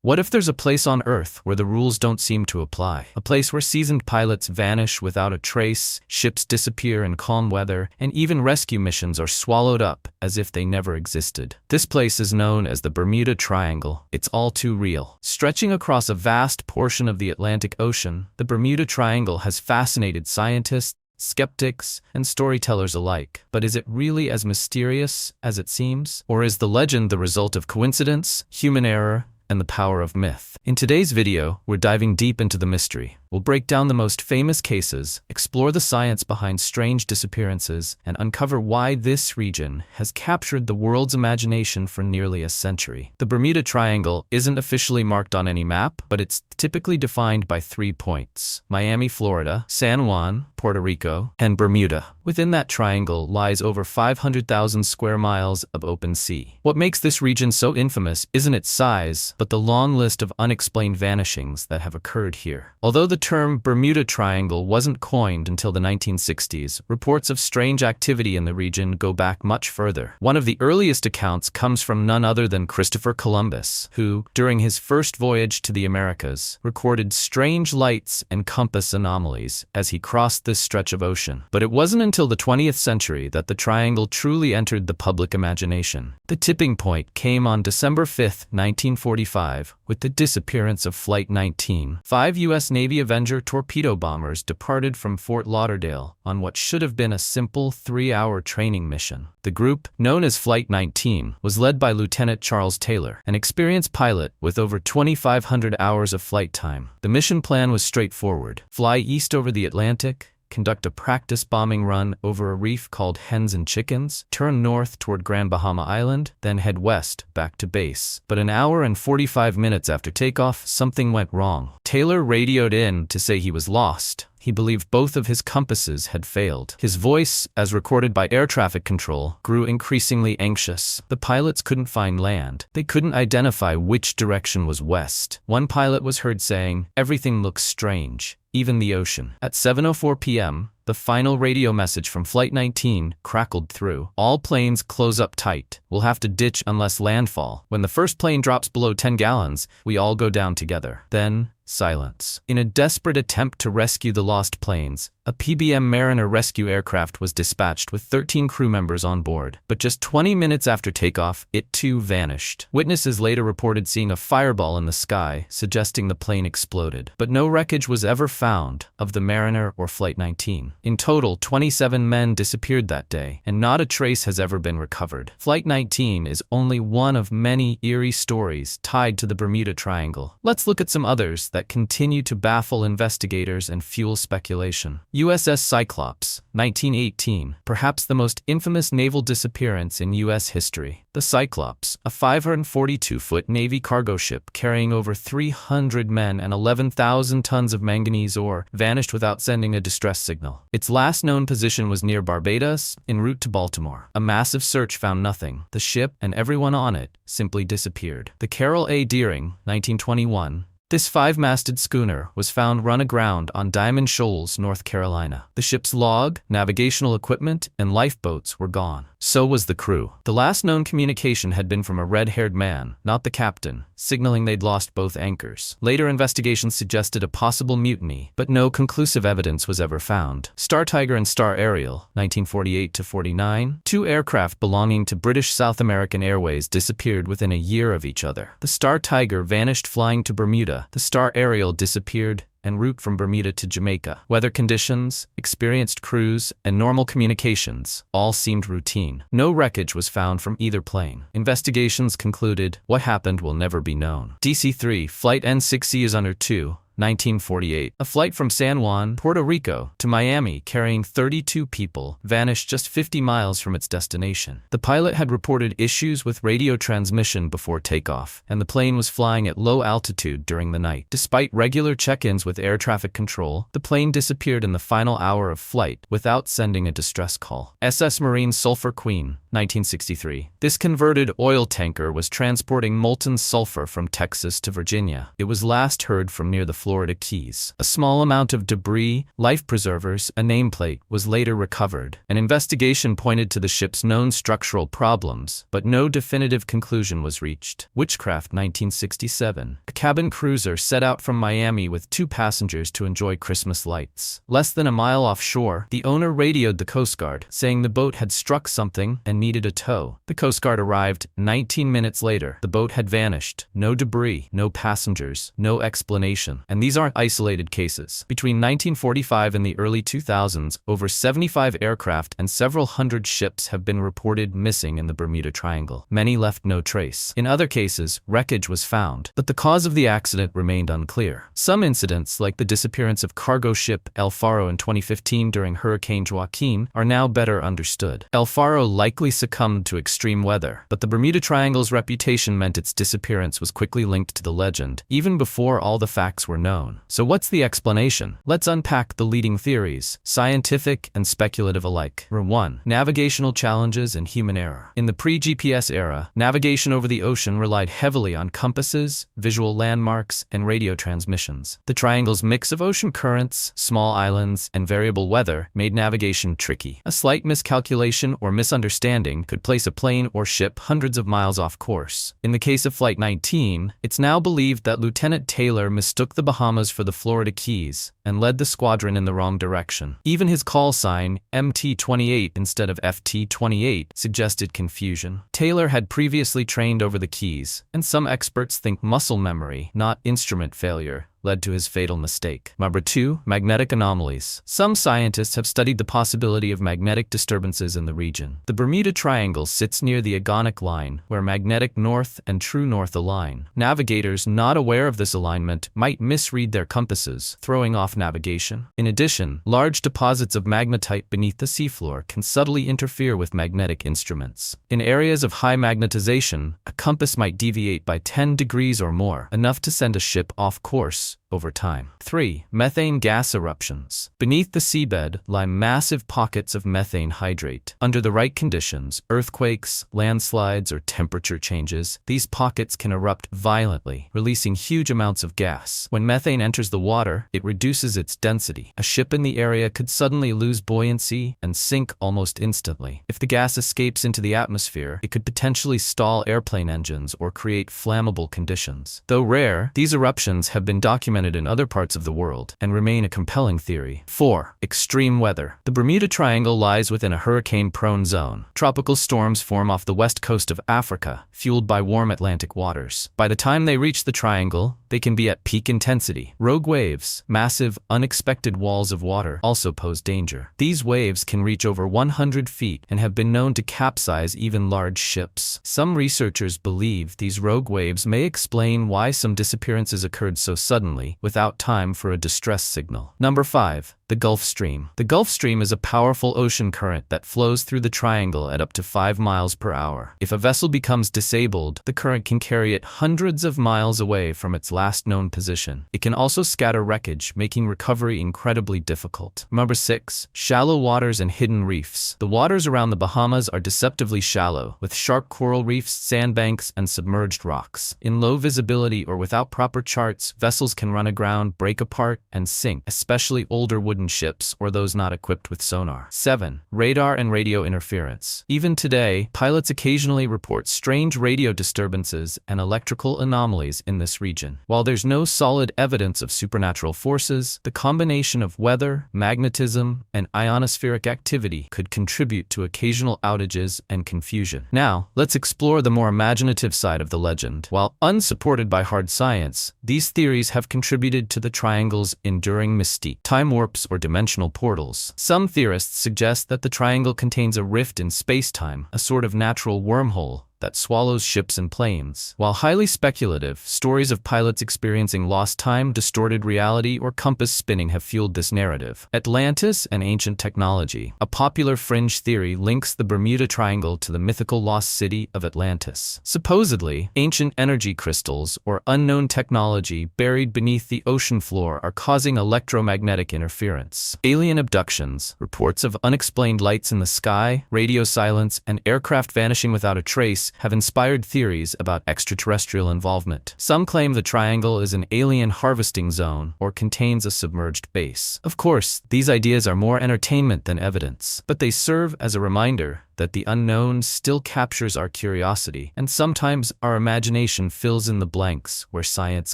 What if there's a place on Earth where the rules don't seem to apply? A place where seasoned pilots vanish without a trace, ships disappear in calm weather, and even rescue missions are swallowed up as if they never existed. This place is known as the Bermuda Triangle. It's all too real. Stretching across a vast portion of the Atlantic Ocean, the Bermuda Triangle has fascinated scientists, skeptics, and storytellers alike. But is it really as mysterious as it seems? Or is the legend the result of coincidence, human error, and the power of myth? In today's video, we're diving deep into the mystery. We'll break down the most famous cases, explore the science behind strange disappearances, and uncover why this region has captured the world's imagination for nearly a century. The Bermuda Triangle isn't officially marked on any map, but it's typically defined by 3 points: Miami, Florida; San Juan, Puerto Rico; and Bermuda. Within that triangle lies over 500,000 square miles of open sea. What makes this region so infamous isn't its size, but the long list of unexplained vanishings that have occurred here. Although the term Bermuda Triangle wasn't coined until the 1960s, reports of strange activity in the region go back much further. One of the earliest accounts comes from none other than Christopher Columbus, who, during his first voyage to the Americas, recorded strange lights and compass anomalies as he crossed this stretch of ocean. But it wasn't until the 20th century that the triangle truly entered the public imagination. The tipping point came on December 5, 1945, with the disappearance of Flight 19. 5 U.S. Navy Avenger torpedo bombers departed from Fort Lauderdale on what should have been a simple 3-hour training mission. The group, known as Flight 19, was led by Lieutenant Charles Taylor, an experienced pilot with over 2,500 hours of flight time. The mission plan was straightforward: fly east over the Atlantic, conduct a practice bombing run over a reef called Hens and Chickens, turn north toward Grand Bahama Island, then head west, back to base. But an hour and 45 minutes after takeoff, something went wrong. Taylor radioed in to say he was lost. He believed both of his compasses had failed. His voice, as recorded by air traffic control, grew increasingly anxious. The pilots couldn't find land. They couldn't identify which direction was west. One pilot was heard saying, "Everything looks strange, even the ocean." At 7:04 p.m., the final radio message from Flight 19 crackled through: "All planes close up tight. We'll have to ditch unless landfall. When the first plane drops below 10 gallons, we all go down together." Then, silence. In a desperate attempt to rescue the lost planes, a PBM Mariner rescue aircraft was dispatched with 13 crew members on board. But just 20 minutes after takeoff, it too vanished. Witnesses later reported seeing a fireball in the sky, suggesting the plane exploded. But no wreckage was ever found of the Mariner or Flight 19. In total, 27 men disappeared that day, and not a trace has ever been recovered. Flight 19 is only one of many eerie stories tied to the Bermuda Triangle. Let's look at some others that continue to baffle investigators and fuel speculation. USS Cyclops, 1918, perhaps the most infamous naval disappearance in U.S. history. The Cyclops, a 542-foot Navy cargo ship carrying over 300 men and 11,000 tons of manganese ore, vanished without sending a distress signal. Its last known position was near Barbados, en route to Baltimore. A massive search found nothing. The ship and everyone on it simply disappeared. The Carroll A. Deering, 1921, this 5-masted schooner was found run aground on Diamond Shoals, North Carolina. The ship's log, navigational equipment, and lifeboats were gone. So was the crew. The last known communication had been from a red-haired man, not the captain, signaling they'd lost both anchors. Later investigations suggested a possible mutiny, but no conclusive evidence was ever found. Star Tiger and Star Ariel, 1948-49, 2 aircraft belonging to British South American Airways disappeared within a year of each other. The Star Tiger vanished flying to Bermuda. The Star Ariel disappeared en route from Bermuda to Jamaica. Weather conditions, experienced crews, and normal communications all seemed routine. No wreckage was found from either plane. Investigations concluded what happened will never be known. DC-3 Flight N6C is under 2. 1948. A flight from San Juan, Puerto Rico, to Miami carrying 32 people vanished just 50 miles from its destination. The pilot had reported issues with radio transmission before takeoff, and the plane was flying at low altitude during the night. Despite regular check-ins with air traffic control, the plane disappeared in the final hour of flight without sending a distress call. SS Marine Sulphur Queen, 1963. This converted oil tanker was transporting molten sulfur from Texas to Virginia. It was last heard from near the Florida Keys. A small amount of debris, life preservers, a nameplate, was later recovered. An investigation pointed to the ship's known structural problems, but no definitive conclusion was reached. Witchcraft 1967. A cabin cruiser set out from Miami with 2 passengers to enjoy Christmas lights. Less than a mile offshore, the owner radioed the Coast Guard, saying the boat had struck something and needed a tow. The Coast Guard arrived 19 minutes later. The boat had vanished. No debris, no passengers, no explanation. And these aren't isolated cases. Between 1945 and the early 2000s, over 75 aircraft and several hundred ships have been reported missing in the Bermuda Triangle. Many left no trace. In other cases, wreckage was found, but the cause of the accident remained unclear. Some incidents, like the disappearance of cargo ship El Faro in 2015 during Hurricane Joaquin, are now better understood. El Faro likely succumbed to extreme weather, but the Bermuda Triangle's reputation meant its disappearance was quickly linked to the legend, even before all the facts were known. So what's the explanation? Let's unpack the leading theories, scientific and speculative alike. 1. Navigational challenges and human error. In the pre-GPS era, navigation over the ocean relied heavily on compasses, visual landmarks, and radio transmissions. The triangle's mix of ocean currents, small islands, and variable weather made navigation tricky. A slight miscalculation or misunderstanding could place a plane or ship hundreds of miles off course. In the case of Flight 19, it's now believed that Lieutenant Taylor mistook the Bahamas for the Florida Keys and led the squadron in the wrong direction. Even his call sign, MT-28 instead of FT-28, suggested confusion. Taylor had previously trained over the Keys, and some experts think muscle memory, not instrument failure, led to his fatal mistake. Number 2. Magnetic anomalies. Some scientists have studied the possibility of magnetic disturbances in the region. The Bermuda Triangle sits near the agonic line, where magnetic north and true north align. Navigators not aware of this alignment might misread their compasses, throwing off navigation. In addition, large deposits of magnetite beneath the seafloor can subtly interfere with magnetic instruments. In areas of high magnetization, a compass might deviate by 10 degrees or more, enough to send a ship off course over time. 3. Methane gas eruptions. Beneath the seabed lie massive pockets of methane hydrate. Under the right conditions, earthquakes, landslides, or temperature changes, these pockets can erupt violently, releasing huge amounts of gas. When methane enters the water, it reduces its density. A ship in the area could suddenly lose buoyancy and sink almost instantly. If the gas escapes into the atmosphere, it could potentially stall airplane engines or create flammable conditions. Though rare, these eruptions have been documented in other parts of the world and remain a compelling theory. 4. Extreme weather. The Bermuda Triangle lies within a hurricane-prone zone. Tropical storms form off the west coast of Africa, fueled by warm Atlantic waters. By the time they reach the triangle, they can be at peak intensity. Rogue waves, massive, unexpected walls of water, also pose danger. These waves can reach over 100 feet and have been known to capsize even large ships. Some researchers believe these rogue waves may explain why some disappearances occurred so suddenly, without time for a distress signal. Number 5. The Gulf Stream. The Gulf Stream is a powerful ocean current that flows through the triangle at up to 5 miles per hour. If a vessel becomes disabled, the current can carry it hundreds of miles away from its last known position. It can also scatter wreckage, making recovery incredibly difficult. Number 6. Shallow waters and hidden reefs. The waters around the Bahamas are deceptively shallow, with sharp coral reefs, sandbanks, and submerged rocks. In low visibility or without proper charts, vessels can run aground, break apart, and sink, especially older wooden ships or those not equipped with sonar. 7. Radar and radio interference. Even today, pilots occasionally report strange radio disturbances and electrical anomalies in this region. While there's no solid evidence of supernatural forces, the combination of weather, magnetism, and ionospheric activity could contribute to occasional outages and confusion. Now, let's explore the more imaginative side of the legend. While unsupported by hard science, these theories have contributed to the triangle's enduring mystique. Time warps or dimensional portals. Some theorists suggest that the triangle contains a rift in space-time, a sort of natural wormhole that swallows ships and planes. While highly speculative, stories of pilots experiencing lost time, distorted reality, or compass spinning have fueled this narrative. Atlantis and ancient technology. A popular fringe theory links the Bermuda Triangle to the mythical lost city of Atlantis. Supposedly, ancient energy crystals or unknown technology buried beneath the ocean floor are causing electromagnetic interference. Alien abductions. Reports of unexplained lights in the sky, radio silence, and aircraft vanishing without a trace shipwrecks have inspired theories about extraterrestrial involvement. Some claim the triangle is an alien harvesting zone or contains a submerged base. Of course, these ideas are more entertainment than evidence, but they serve as a reminder that the unknown still captures our curiosity, and sometimes our imagination fills in the blanks where science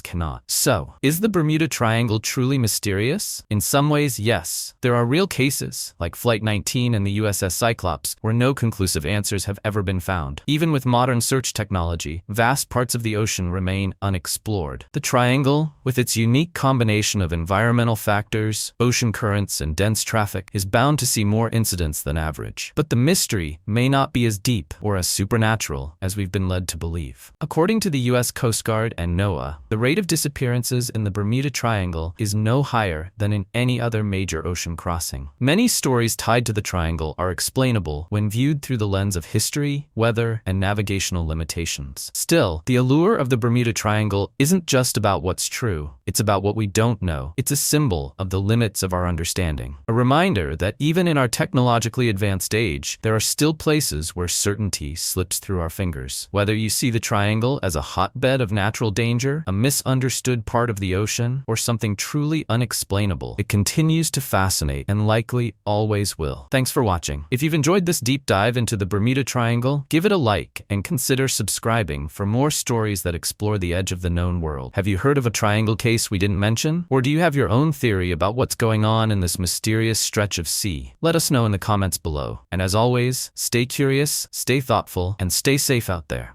cannot. So, is the Bermuda Triangle truly mysterious? In some ways, yes. There are real cases, like Flight 19 and the USS Cyclops, where no conclusive answers have ever been found. Even with modern search technology, vast parts of the ocean remain unexplored. The triangle, with its unique combination of environmental factors, ocean currents, and dense traffic, is bound to see more incidents than average. But the mystery may not be as deep or as supernatural as we've been led to believe. According to the U.S. Coast Guard and NOAA, the rate of disappearances in the Bermuda Triangle is no higher than in any other major ocean crossing. Many stories tied to the triangle are explainable when viewed through the lens of history, weather, and navigational limitations. Still, the allure of the Bermuda Triangle isn't just about what's true, it's about what we don't know. It's a symbol of the limits of our understanding. A reminder that even in our technologically advanced age, there are still places where certainty slips through our fingers. Whether you see the triangle as a hotbed of natural danger, a misunderstood part of the ocean, or something truly unexplainable, it continues to fascinate and likely always will. Thanks for watching. If you've enjoyed this deep dive into the Bermuda Triangle, give it a like and consider subscribing for more stories that explore the edge of the known world. Have you heard of a triangle case we didn't mention? Or do you have your own theory about what's going on in this mysterious stretch of sea? Let us know in the comments below. And as always, stay curious, stay thoughtful, and stay safe out there.